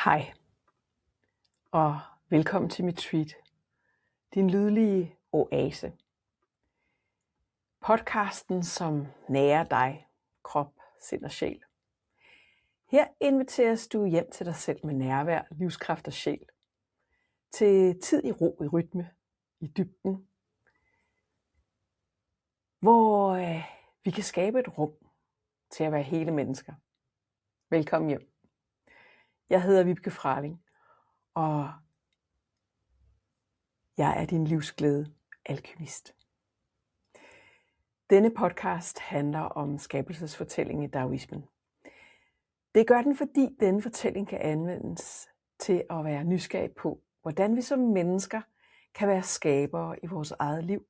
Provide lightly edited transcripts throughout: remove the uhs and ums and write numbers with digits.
Hej, og velkommen til mit treat, din lydlige oase. Podcasten, som nærer dig, krop, sind og sjæl. Her inviteres du hjem til dig selv med nærvær, livskraft og sjæl. Til tid i ro, i rytme, i dybden. Hvor vi kan skabe et rum til at være hele mennesker. Velkommen hjem. Jeg hedder Vibeke Fraling, og jeg er din livsglæde alkymist. Denne podcast handler om skabelsesfortællingen i Daoismen. Det gør den, fordi denne fortælling kan anvendes til at være nysgerrig på, hvordan vi som mennesker kan være skabere i vores eget liv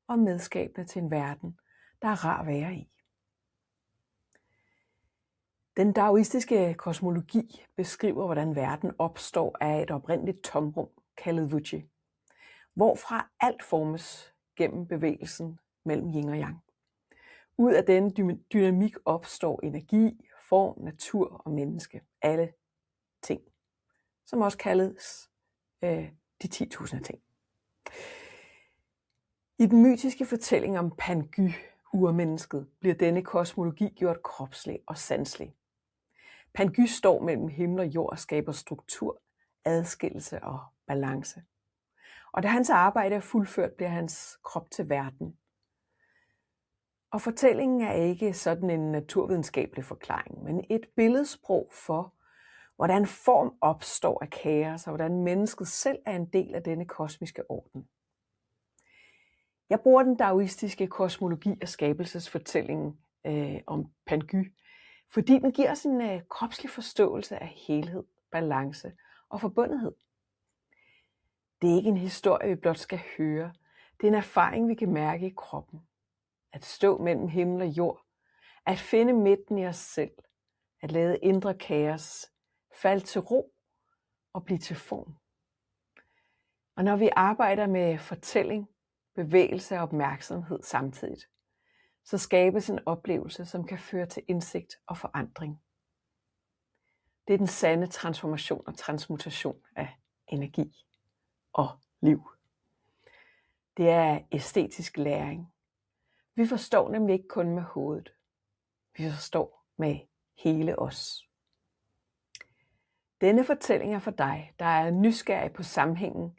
og medskabende til en verden, der er rar at være i. Den daoistiske kosmologi beskriver, hvordan verden opstår af et oprindeligt tomrum, kaldet Wuji, hvorfra alt formes gennem bevægelsen mellem yin og yang. Ud af denne dynamik opstår energi, form, natur og menneske. Alle ting, som også kaldes de 10.000 ting. I den mytiske fortælling om Pangu, urmennesket, bliver denne kosmologi gjort kropslig og sanselig. Pangu står mellem himmel og jord og skaber struktur, adskillelse og balance. Og da hans arbejde er fuldført, bliver hans krop til verden. Og fortællingen er ikke sådan en naturvidenskabelig forklaring, men et billedsprog for, hvordan form opstår af kaos, og hvordan mennesket selv er en del af denne kosmiske orden. Jeg bruger den daoistiske kosmologi og skabelsesfortællingen om Pangu, fordi den giver os en kropslig forståelse af helhed, balance og forbundethed. Det er ikke en historie, vi blot skal høre. Det er en erfaring, vi kan mærke i kroppen. At stå mellem himmel og jord. At finde midten i os selv. At lade indre kaos falde til ro og blive til form. Og når vi arbejder med fortælling, bevægelse og opmærksomhed samtidig, så skabes en oplevelse, som kan føre til indsigt og forandring. Det er den sande transformation og transmutation af energi og liv. Det er æstetisk læring. Vi forstår nemlig ikke kun med hovedet. Vi forstår med hele os. Denne fortælling er for dig, der er nysgerrig på sammenhængen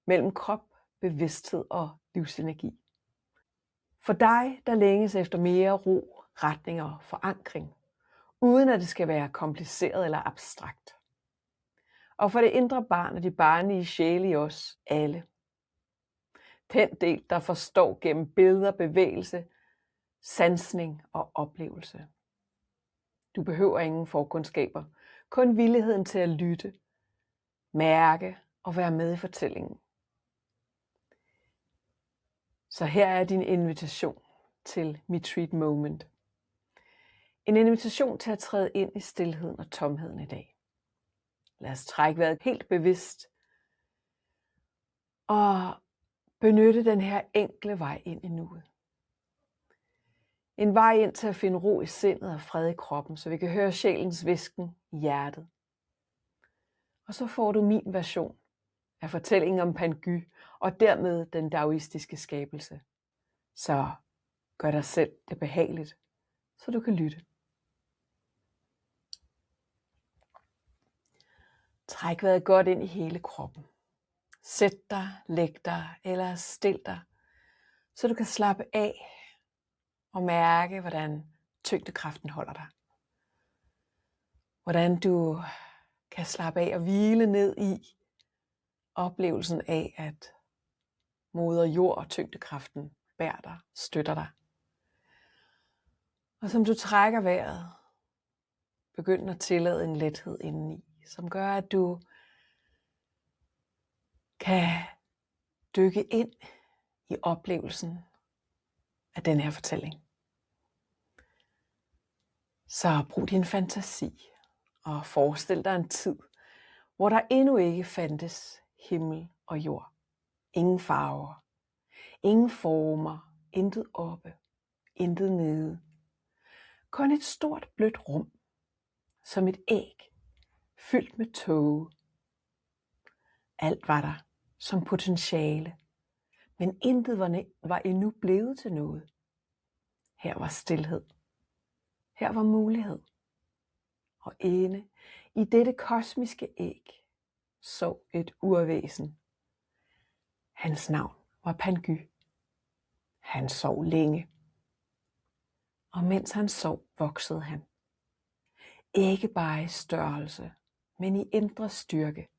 mellem krop, bevidsthed og livsenergi. For dig, der længes efter mere ro, retning og forankring, uden at det skal være kompliceret eller abstrakt. Og for det indre barn og de barnlige sjæle i os alle. Den del, der forstår gennem billeder, bevægelse, sansning og oplevelse. Du behøver ingen forkundskaber, kun villigheden til at lytte, mærke og være med i fortællingen. Så her er din invitation til mit treat moment. En invitation til at træde ind i stilheden og tomheden i dag. Lad os trække vejret helt bevidst og benytte den her enkle vej ind i nuet. En vej ind til at finde ro i sindet og fred i kroppen, så vi kan høre sjælens hvisken i hjertet. Og så får du min version af fortællingen om Pangu og dermed den daoistiske skabelse. Så gør dig selv det behageligt, så du kan lytte. Træk vejret godt ind i hele kroppen. Sæt dig, læg dig eller stil dig, så du kan slappe af og mærke, hvordan tyngdekraften holder dig. Hvordan du kan slappe af og hvile ned i oplevelsen af, at moder jord og tyngdekraften bærer dig, støtter dig. Og som du trækker vejret, begynd at tillade en lethed indeni, som gør, at du kan dykke ind i oplevelsen af den her fortælling. Så brug din fantasi og forestil dig en tid, hvor der endnu ikke fandtes himmel og jord. Ingen farver, ingen former, intet oppe, intet nede. Kun et stort blødt rum, som et æg, fyldt med tåge. Alt var der som potentiale, men intet var endnu blevet til noget. Her var stilhed. Her var mulighed. Og inde i dette kosmiske æg sov et urvæsen. Hans navn var Pangy. Han sov længe. Og mens han sov, voksede han. Ikke bare i størrelse, men i indre styrke.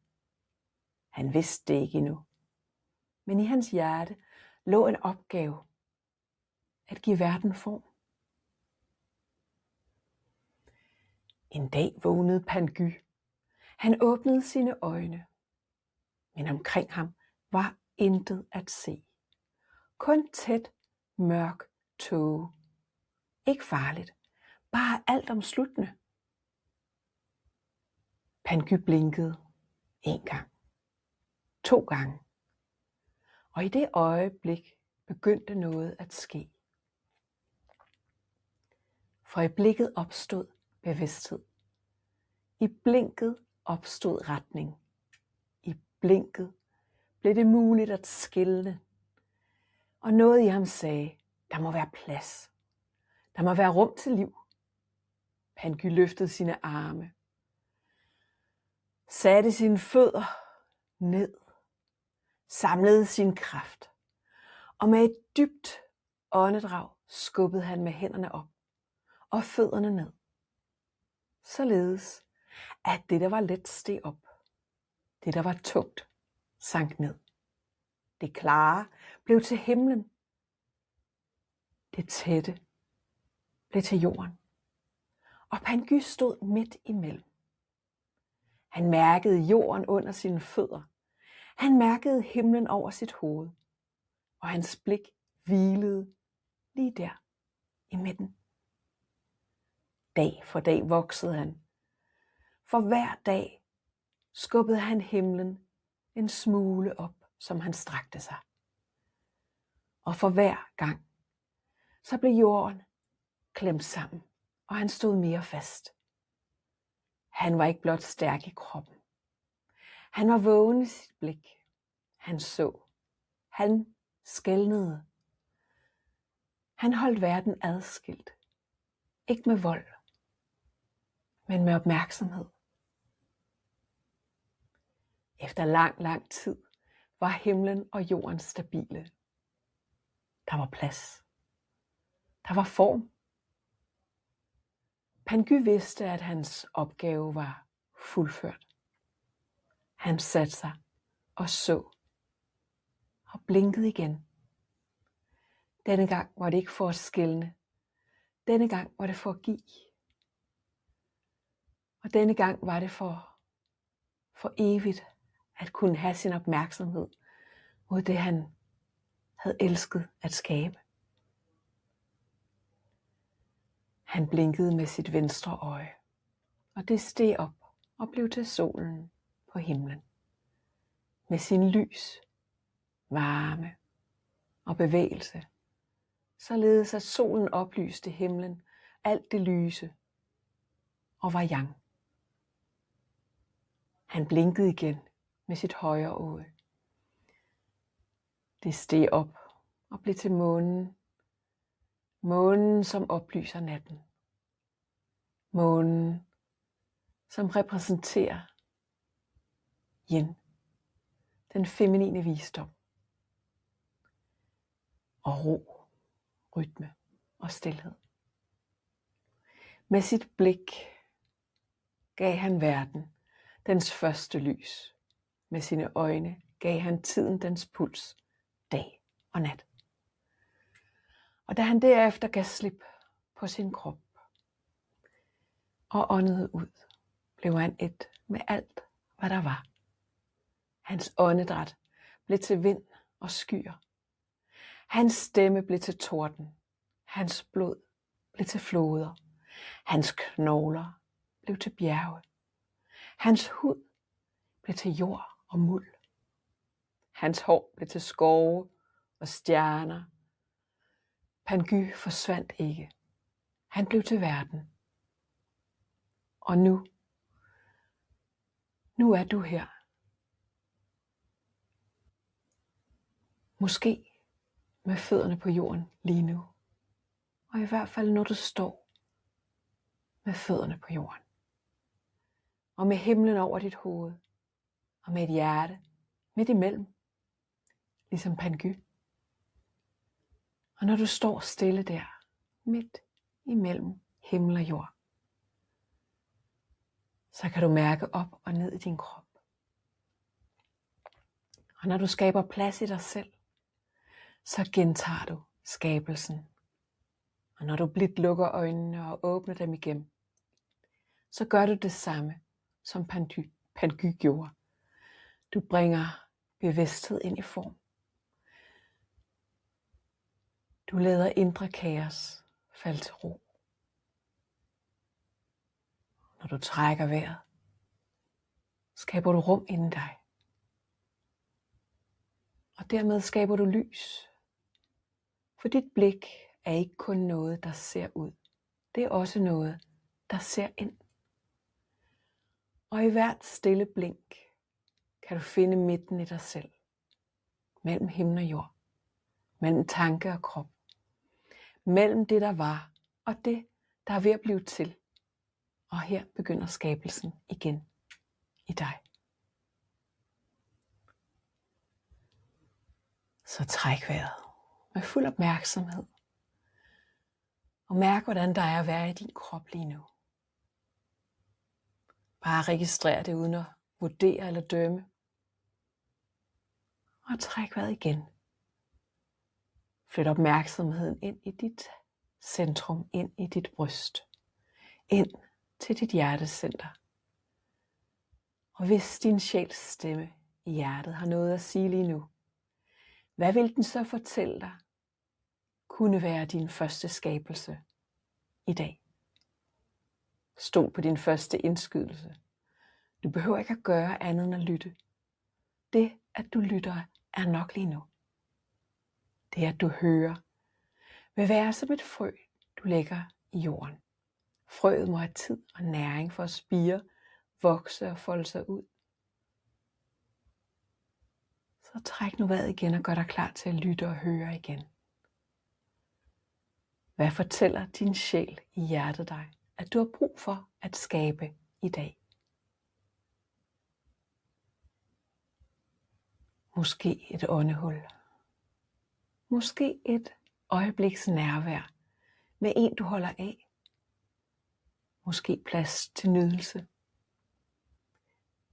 Han vidste det ikke endnu. Men i hans hjerte lå en opgave. At give verden form. En dag vågnede Pangy. Han åbnede sine øjne. Men omkring ham var intet at se. Kun tæt, mørk tåge. Ikke farligt. Bare alt omsluttende. Pangy blinkede 1 gang. 2 gange. Og i det øjeblik begyndte noget at ske. For i blikket opstod bevidsthed. I blinket opstod retning. I blinket blev det muligt at skelne. Og noget i ham sagde, der må være plads. Der må være rum til liv. Pangy løftede sine arme. Satte sine fødder ned. Samlede sin kraft. Og med et dybt åndedrag skubbede han med hænderne op og fødderne ned. Således, at det, der var let, steg op. Det, der var tungt, sank ned. Det klare blev til himlen. Det tætte blev til jorden. Og Pangy stod midt imellem. Han mærkede jorden under sine fødder. Han mærkede himlen over sit hoved. Og hans blik hvilede lige der i midten. Dag for dag voksede han. For hver dag skubbede han himlen en smule op, som han strakte sig. Og for hver gang, så blev jorden klemt sammen, og han stod mere fast. Han var ikke blot stærk i kroppen. Han var vågen i sit blik. Han så. Han skelnede. Han holdt verden adskilt. Ikke med vold, men med opmærksomhed. Efter lang tid var himlen og jorden stabile. Der var plads. Der var form. Pangy vidste, at hans opgave var fuldført. Han satte sig og så og blinkede igen. Denne gang var det ikke for at skelne. Denne gang var det for at give. Og denne gang var det for evigt at kunne have sin opmærksomhed mod det, han havde elsket at skabe. Han blinkede med sit venstre øje, og det steg op og blev til solen på himlen. Med sin lys, varme og bevægelse, således at solen oplyste himlen, alt det lyse, og var yang. Han blinkede igen med sit højre øje. Det steg op og blev til månen. Månen, som oplyser natten. Månen, som repræsenterer yin, den feminine visdom. Og ro, rytme og stilhed. Med sit blik gav han verden dens første lys. Med sine øjne gav han tiden dens puls, dag og nat. Og da han derefter gav slip på sin krop og åndede ud, blev han et med alt, hvad der var. Hans åndedræt blev til vind og skyer. Hans stemme blev til torden. Hans blod blev til floder. Hans knogler blev til bjerge. Hans hud blev til jord og muld. Hans hår blev til skove og stjerner. Pangy forsvandt ikke. Han blev til verden. Og nu Nu er du her. Måske med fødderne på jorden lige nu. Og i hvert fald når du står med fødderne på jorden. Og med himlen over dit hoved. Og med et hjerte midt imellem. Ligesom Pangy. Og når du står stille der, midt imellem himmel og jord, så kan du mærke op og ned i din krop. Og når du skaber plads i dig selv, så gentager du skabelsen. Og når du blidt lukker øjnene og åbner dem igen, så gør du det samme, som Pangy gjorde. Du bringer bevidsthed ind i form. Du lader indre kaos falde til ro. Når du trækker vejret, skaber du rum inden dig. Og dermed skaber du lys. For dit blik er ikke kun noget, der ser ud. Det er også noget, der ser ind. Og i hvert stille blink kan du finde midten i dig selv. Mellem himmel og jord. Mellem tanke og krop. Mellem det, der var, og det, der er ved at blive til. Og her begynder skabelsen igen i dig. Så træk vejret med fuld opmærksomhed. Og mærk, hvordan der er at være i din krop lige nu. Bare registrer det uden at vurdere eller dømme. Og træk vejret igen. Flyt opmærksomheden ind i dit centrum, ind i dit bryst. Ind til dit hjertecenter. Og hvis din sjæls stemme i hjertet har noget at sige lige nu, hvad vil den så fortælle dig kunne være din første skabelse i dag? Stol på din første indskydelse. Du behøver ikke at gøre andet end at lytte. Det, at du lytter, er nok lige nu. Det, at du hører, vil være som et frø, du lægger i jorden. Frøet må have tid og næring for at spire, vokse og folde sig ud. Så træk nu vejret igen og gør dig klar til at lytte og høre igen. Hvad fortæller din sjæl i hjertet dig, at du har brug for at skabe i dag? Måske et åndehul. Måske et øjebliks nærvær med en, du holder af. Måske plads til nydelse.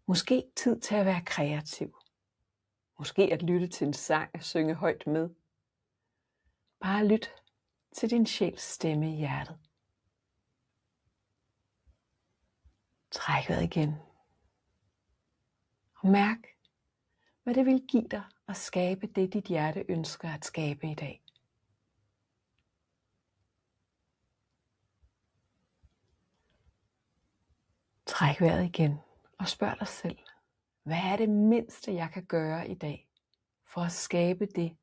Måske tid til at være kreativ. Måske at lytte til en sang og synge højt med. Bare lyt til din sjæls stemme i hjertet. Træk vejret igen. Og mærk, hvad det vil give dig at skabe det, dit hjerte ønsker at skabe i dag. Træk vejret igen og spørg dig selv, hvad er det mindste, jeg kan gøre i dag for at skabe det,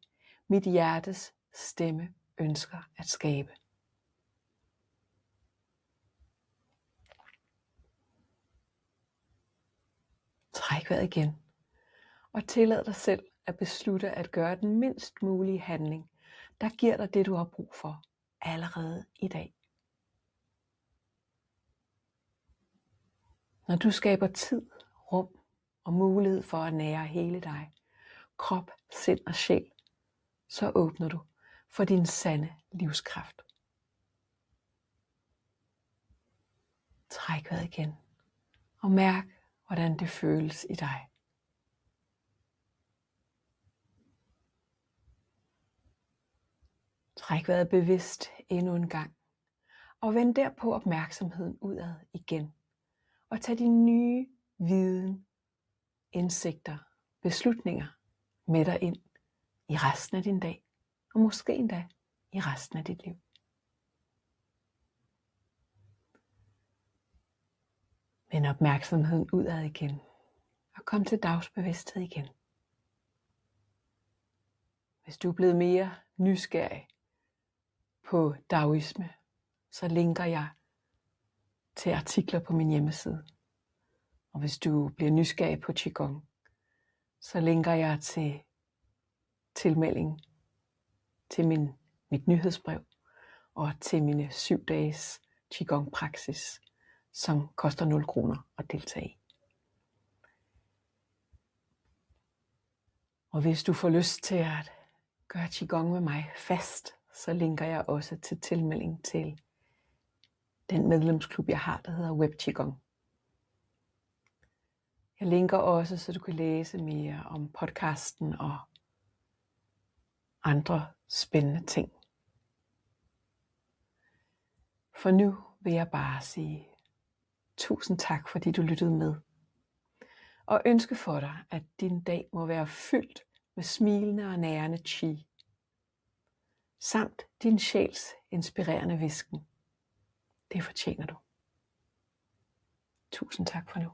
mit hjertes stemme ønsker at skabe? Træk vejret igen og tillad dig selv at beslutte at gøre den mindst mulige handling, der giver dig det, du har brug for allerede i dag. Når du skaber tid, rum og mulighed for at nære hele dig, krop, sind og sjæl, så åbner du for din sande livskraft. Træk vejret igen og mærk, hvordan det føles i dig. Træk vejret bevidst endnu en gang og vend derpå opmærksomheden udad igen. Og tag din nye viden, indsigter, beslutninger med dig ind i resten af din dag, og måske endda i resten af dit liv. Vend opmærksomheden udad igen, og kom til dagsbevidsthed igen. Hvis du er blevet mere nysgerrig på daoisme, så linker jeg til artikler på min hjemmeside. Og hvis du bliver nysgerrig på Qigong, så linker jeg til tilmelding til mit nyhedsbrev og til mine 7 dages Qigong-praksis, som koster 0 kroner at deltage i. Og hvis du får lyst til at gøre Qigong med mig fast, så linker jeg også til tilmelding til den medlemsklub, jeg har, der hedder Web Qigong. Jeg linker også, så du kan læse mere om podcasten og andre spændende ting. For nu vil jeg bare sige tusind tak, fordi du lyttede med. Og ønske for dig, at din dag må være fyldt med smilende og nærende qi, samt din sjæls inspirerende hvisken. Det fortjener du. Tusind tak for nu.